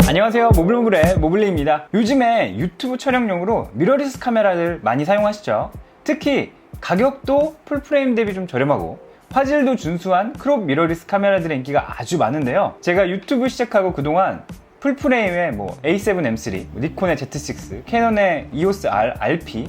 안녕하세요, 모블모블의 모블리입니다. 요즘에 유튜브 촬영용으로 미러리스 카메라를 많이 사용하시죠. 특히 가격도 풀프레임 대비 좀 저렴하고 화질도 준수한 크롭 미러리스 카메라들의 인기가 아주 많은데요. 제가 유튜브 시작하고 그동안 풀프레임의 A7M3, 니콘의 Z6, 캐논의 EOS R, RP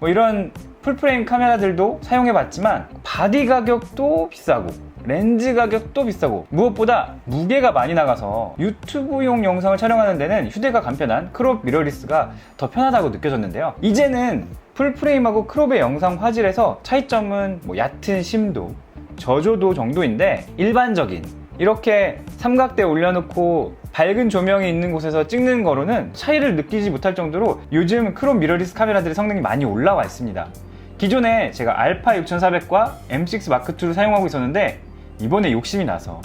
이런 풀프레임 카메라들도 사용해봤지만 바디 가격도 비싸고 렌즈 가격도 비싸고 무엇보다 무게가 많이 나가서 유튜브용 영상을 촬영하는 데는 휴대가 간편한 크롭 미러리스가 더 편하다고 느껴졌는데요. 이제는 풀프레임하고 크롭의 영상 화질에서 차이점은 얕은 심도, 저조도 정도인데 일반적인 이렇게 삼각대 올려놓고 밝은 조명이 있는 곳에서 찍는 거로는 차이를 느끼지 못할 정도로 요즘 크롭 미러리스 카메라들의 성능이 많이 올라와 있습니다. 기존에 제가 알파 6400과 M6 마크2를 사용하고 있었는데 이번에 욕심이 나서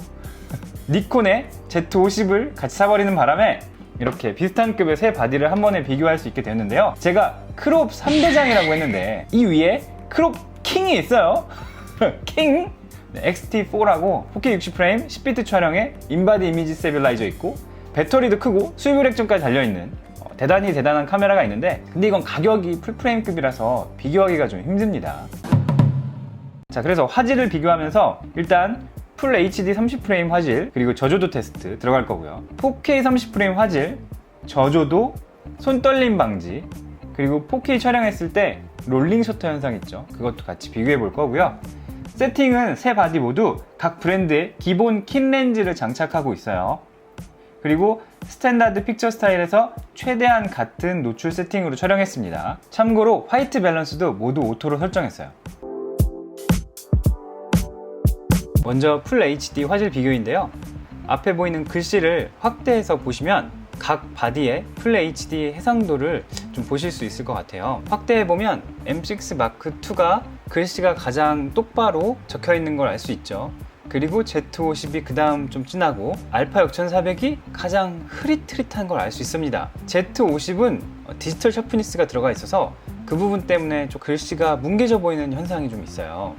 니콘의 Z50을 같이 사버리는 바람에 이렇게 비슷한 급의 새 바디를 한 번에 비교할 수 있게 되었는데요. 제가 크롭 3대장이라고 했는데 이 위에 크롭 킹이 있어요. 킹! XT4라고 4K 60프레임 10비트 촬영에 인바디 이미지 스테빌라이저 있고 배터리도 크고 수율 액정까지 달려있는 대단히 대단한 카메라가 있는데 근데 이건 가격이 풀프레임급이라서 비교하기가 좀 힘듭니다. 자, 그래서 화질을 비교하면서 일단 풀 HD 30프레임 화질 그리고 저조도 테스트 들어갈 거고요. 4K 30프레임 화질, 저조도, 손떨림 방지 그리고 4K 촬영했을 때 롤링 셔터 현상 있죠. 그것도 같이 비교해 볼 거고요. 세팅은 세 바디 모두 각 브랜드의 기본 킨 렌즈를 장착하고 있어요. 그리고 스탠다드 픽처 스타일에서 최대한 같은 노출 세팅으로 촬영했습니다. 참고로 화이트 밸런스도 모두 오토로 설정했어요. 먼저 풀 HD 화질 비교인데요. 앞에 보이는 글씨를 확대해서 보시면 각 바디의 풀 HD 해상도를 좀 보실 수 있을 것 같아요. 확대해보면 M6 마크2가 글씨가 가장 똑바로 적혀 있는 걸 알 수 있죠. 그리고 Z50이 그 다음 좀 진하고 알파 6400이 가장 흐릿흐릿한 걸 알 수 있습니다. Z50은 디지털 샤프니스가 들어가 있어서 그 부분 때문에 좀 글씨가 뭉개져 보이는 현상이 좀 있어요.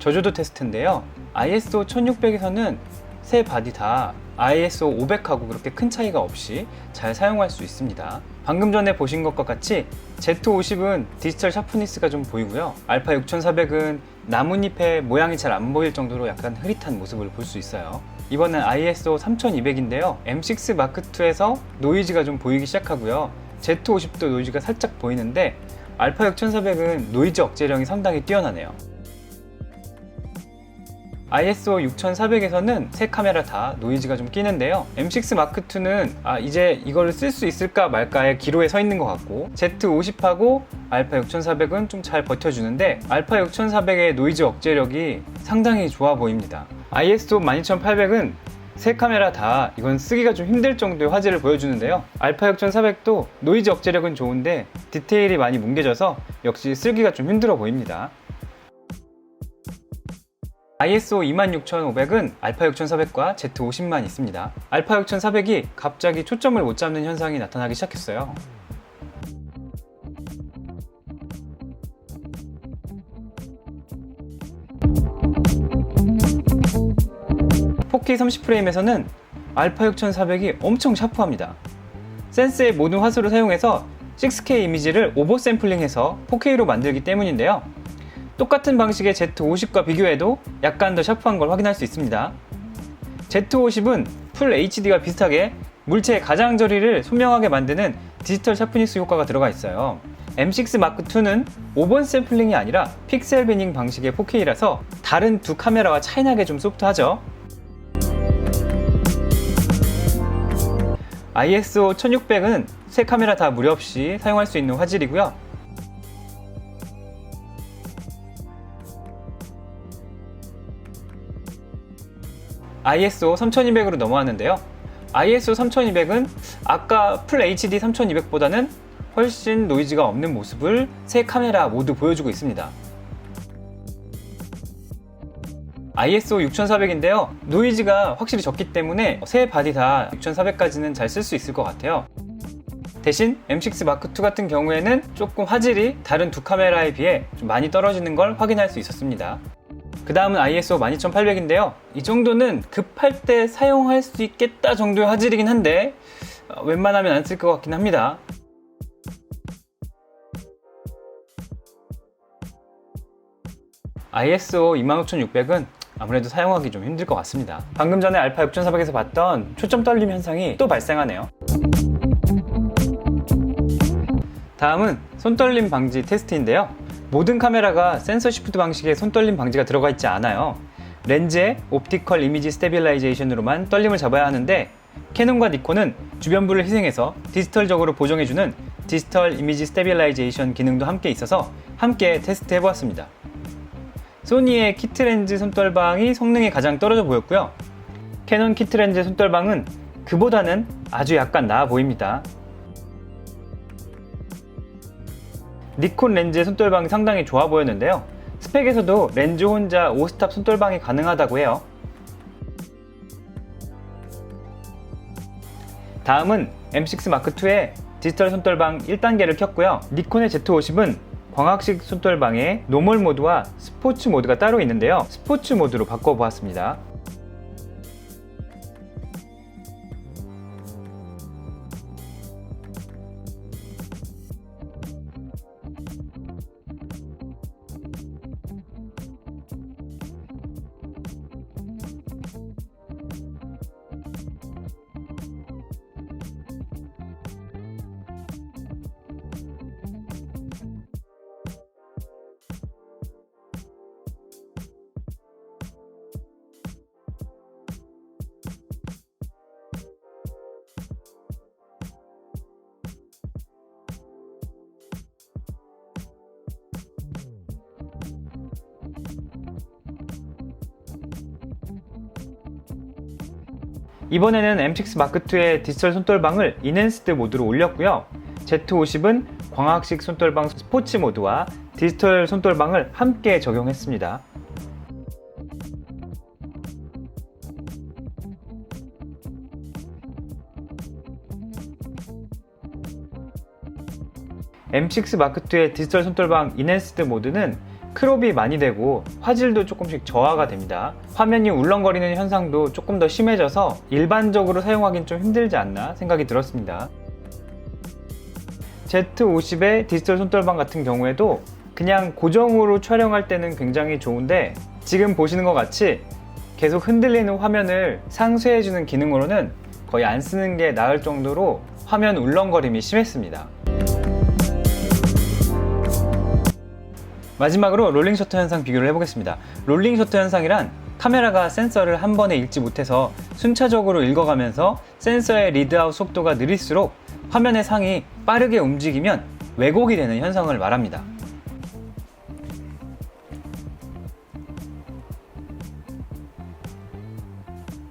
저조도 테스트인데요. ISO 1600에서는 세 바디 다 ISO 500하고 그렇게 큰 차이가 없이 잘 사용할 수 있습니다. 방금 전에 보신 것과 같이 Z50은 디지털 샤프니스가 좀 보이고요. 알파 6400은 나뭇잎의 모양이 잘 안 보일 정도로 약간 흐릿한 모습을 볼 수 있어요. 이번엔 ISO 3200인데요. M6 마크2에서 노이즈가 좀 보이기 시작하고요. Z50도 노이즈가 살짝 보이는데 알파 6400은 노이즈 억제력이 상당히 뛰어나네요. ISO 6400에서는 세 카메라 다 노이즈가 좀 끼는데요. M6 마크2는 이제 이걸 쓸 수 있을까 말까의 기로에 서 있는 것 같고 Z50하고 알파 6400은 좀 잘 버텨주는데 알파 6400의 노이즈 억제력이 상당히 좋아 보입니다. ISO 12800은 세 카메라 다 이건 쓰기가 좀 힘들 정도의 화질을 보여주는데요. 알파 6400도 노이즈 억제력은 좋은데 디테일이 많이 뭉개져서 역시 쓰기가 좀 힘들어 보입니다. ISO 26500은 알파 6400과 Z50만 있습니다. 알파 6400이 갑자기 초점을 못 잡는 현상이 나타나기 시작했어요. (4K 30프레임에서는) 알파 6400이 엄청 샤프합니다. 센스의 모든 화소를 사용해서 6K 이미지를 오버 샘플링해서 4K로 만들기 때문인데요. 똑같은 방식의 Z50과 비교해도 약간 더 샤프한 걸 확인할 수 있습니다. Z50은 풀 HD와 비슷하게 물체의 가장저리를 선명하게 만드는 디지털 샤프니스 효과가 들어가 있어요. M6 마크2는 5번 샘플링이 아니라 픽셀 비닝 방식의 4K라서 다른 두 카메라와 차이나게 좀 소프트하죠. ISO 1600은 세 카메라 다 무리 없이 사용할 수 있는 화질이고요. ISO 3200으로 넘어왔는데요. ISO 3200은 아까 풀 HD 3200보다는 훨씬 노이즈가 없는 모습을 세 카메라 모두 보여주고 있습니다. ISO 6400인데요. 노이즈가 확실히 적기 때문에 세 바디 다 6400까지는 잘 쓸 수 있을 것 같아요. 대신 M6 마크2 같은 경우에는 조금 화질이 다른 두 카메라에 비해 좀 많이 떨어지는 걸 확인할 수 있었습니다. 그 다음은 ISO 12800인데요. 이 정도는 급할 때 사용할 수 있겠다 정도의 화질이긴 한데 웬만하면 안 쓸 것 같긴 합니다. ISO 25600은 아무래도 사용하기 좀 힘들 것 같습니다. 방금 전에 알파 6400에서 봤던 초점 떨림 현상이 또 발생하네요. 다음은 손떨림 방지 테스트인데요. 모든 카메라가 센서 시프트 방식의 손떨림 방지가 들어가 있지 않아요. 렌즈의 옵티컬 이미지 스테빌라이제이션으로만 떨림을 잡아야 하는데, 캐논과 니콘은 주변부를 희생해서 디지털적으로 보정해주는 디지털 이미지 스테빌라이제이션 기능도 함께 있어서 함께 테스트 해보았습니다. 소니의 키트렌즈 손떨방이 성능이 가장 떨어져 보였고요. 캐논 키트렌즈 손떨방은 그보다는 아주 약간 나아 보입니다. 니콘 렌즈의 손떨방이 상당히 좋아 보였는데요. 스펙에서도 렌즈 혼자 5스탑 손떨방이 가능하다고 해요. 다음은 M6 Mark2의 디지털 손떨방 1단계를 켰고요. 니콘의 Z50은 광학식 손떨방에 노멀 모드와 스포츠 모드가 따로 있는데요. 스포츠 모드로 바꿔보았습니다. 이번에는 M6 Mark2의 디지털 손떨방을 인핸스드 모드로 올렸고요. Z50은 광학식 손떨방 스포츠 모드와 디지털 손떨방을 함께 적용했습니다. M6 Mark2의 디지털 손떨방 인핸스드 모드는 크롭이 많이 되고 화질도 조금씩 저하가 됩니다. 화면이 울렁거리는 현상도 조금 더 심해져서 일반적으로 사용하기는 좀 힘들지 않나 생각이 들었습니다. Z50의 디지털 손떨방 같은 경우에도 그냥 고정으로 촬영할 때는 굉장히 좋은데, 지금 보시는 것 같이 계속 흔들리는 화면을 상쇄해주는 기능으로는 거의 안 쓰는 게 나을 정도로 화면 울렁거림이 심했습니다. 마지막으로 롤링 셔터 현상 비교를 해보겠습니다. 롤링 셔터 현상이란 카메라가 센서를 한 번에 읽지 못해서 순차적으로 읽어가면서 센서의 리드아웃 속도가 느릴수록 화면의 상이 빠르게 움직이면 왜곡이 되는 현상을 말합니다.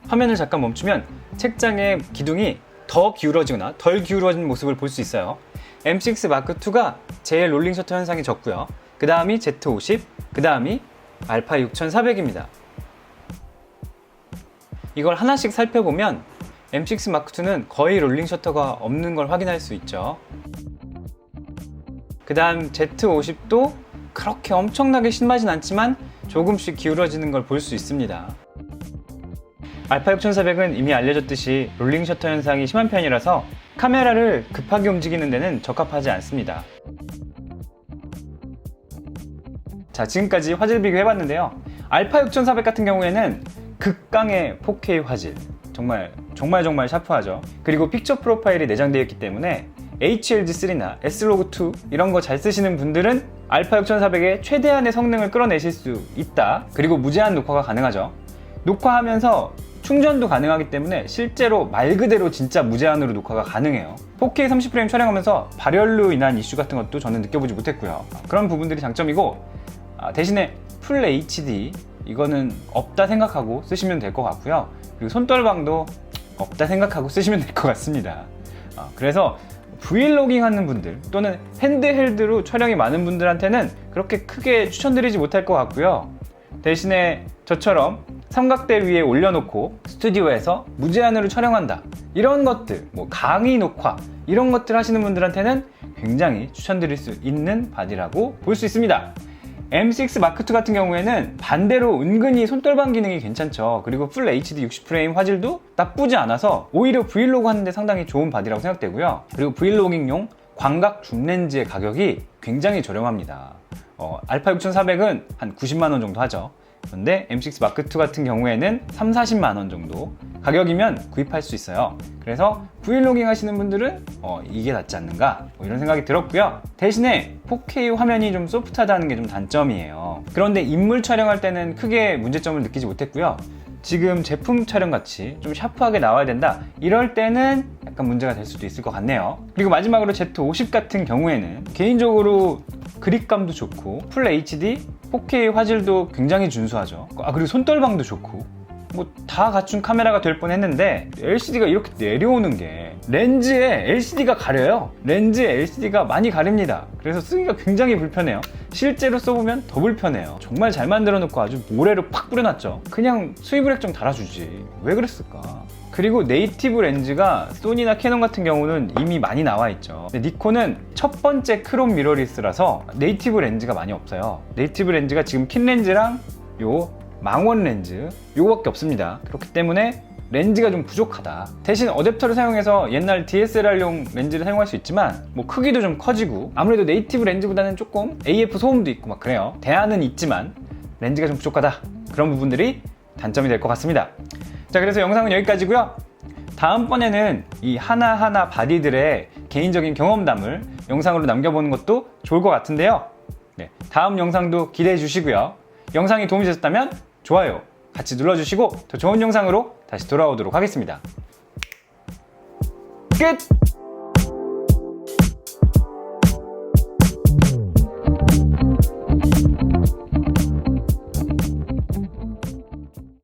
화면을 잠깐 멈추면 책장의 기둥이 더 기울어지거나 덜 기울어진 모습을 볼 수 있어요. M6 Mark2가 제일 롤링 셔터 현상이 적고요. 그 다음이 Z50, 그 다음이 알파 6400입니다. 이걸 하나씩 살펴보면 M6 Mark2는 거의 롤링 셔터가 없는 걸 확인할 수 있죠. 그 다음 Z50도 그렇게 엄청나게 심하진 않지만 조금씩 기울어지는 걸 볼 수 있습니다. 알파 6400은 이미 알려졌듯이 롤링 셔터 현상이 심한 편이라서 카메라를 급하게 움직이는 데는 적합하지 않습니다. 자, 지금까지 화질 비교해봤는데요. 알파 6400 같은 경우에는 극강의 4K 화질, 정말 샤프하죠. 그리고 픽처 프로파일이 내장되어 있기 때문에 HLG3나 Slog2 이런 거 잘 쓰시는 분들은 알파 6400의 최대한의 성능을 끌어내실 수 있다. 그리고 무제한 녹화가 가능하죠. 녹화하면서 충전도 가능하기 때문에 실제로 말 그대로 진짜 무제한으로 녹화가 가능해요. 4K 30프레임 촬영하면서 발열로 인한 이슈 같은 것도 저는 느껴보지 못했고요. 그런 부분들이 장점이고, 대신에 풀 HD 이거는 없다 생각하고 쓰시면 될 것 같고요. 그리고 손떨방도 없다 생각하고 쓰시면 될 것 같습니다. 그래서 브이로깅 하는 분들 또는 핸드헬드로 촬영이 많은 분들한테는 그렇게 크게 추천드리지 못할 것 같고요. 대신에 저처럼 삼각대 위에 올려놓고 스튜디오에서 무제한으로 촬영한다, 이런 것들, 강의 녹화 이런 것들 하시는 분들한테는 굉장히 추천드릴 수 있는 바디라고 볼 수 있습니다. M6 마크2 같은 경우에는 반대로 은근히 손떨방 기능이 괜찮죠. 그리고 풀 HD 60프레임 화질도 나쁘지 않아서 오히려 브이로그 하는데 상당히 좋은 바디라고 생각되고요. 그리고 브이로깅용 광각 줌 렌즈의 가격이 굉장히 저렴합니다. 알파 6400은 한 90만원 정도 하죠. 그런데 M6 마크2 같은 경우에는 3, 40만원 정도 가격이면 구입할 수 있어요. 그래서 브이로깅 하시는 분들은 이게 낫지 않는가 이런 생각이 들었고요. 대신에 4K 화면이 좀 소프트하다는 게 좀 단점이에요. 그런데 인물 촬영할 때는 크게 문제점을 느끼지 못했고요. 지금 제품 촬영 같이 좀 샤프하게 나와야 된다 이럴 때는 약간 문제가 될 수도 있을 것 같네요. 그리고 마지막으로 Z50 같은 경우에는 개인적으로 그립감도 좋고 풀 HD 4K 화질도 굉장히 준수하죠. 그리고 손떨방도 좋고 뭐 다 갖춘 카메라가 될 뻔했는데 LCD가 이렇게 내려오는 게 렌즈에 LCD가 가려요. 렌즈에 LCD가 많이 가립니다. 그래서 쓰기가 굉장히 불편해요. 실제로 써보면 더 불편해요. 정말 잘 만들어 놓고 아주 모래로 팍 뿌려놨죠. 그냥 수입을 액정 달아주지 왜 그랬을까. 그리고 네이티브 렌즈가 소니나 캐논 같은 경우는 이미 많이 나와 있죠. 근데 니콘은 첫 번째 크롭 미러리스라서 네이티브 렌즈가 많이 없어요. 네이티브 렌즈가 지금 킨 렌즈랑 요 망원 렌즈 요거밖에 없습니다. 그렇기 때문에 렌즈가 좀 부족하다. 대신 어댑터를 사용해서 옛날 DSLR용 렌즈를 사용할 수 있지만 뭐 크기도 좀 커지고 아무래도 네이티브 렌즈보다는 조금 AF 소음도 있고 막 그래요. 대안은 있지만 렌즈가 좀 부족하다. 그런 부분들이 단점이 될 것 같습니다. 자, 그래서 영상은 여기까지고요. 다음번에는 이 하나하나 바디들의 개인적인 경험담을 영상으로 남겨보는 것도 좋을 것 같은데요. 네, 다음 영상도 기대해 주시고요. 영상이 도움이 되셨다면 좋아요 같이 눌러주시고 더 좋은 영상으로 다시 돌아오도록 하겠습니다. 끝!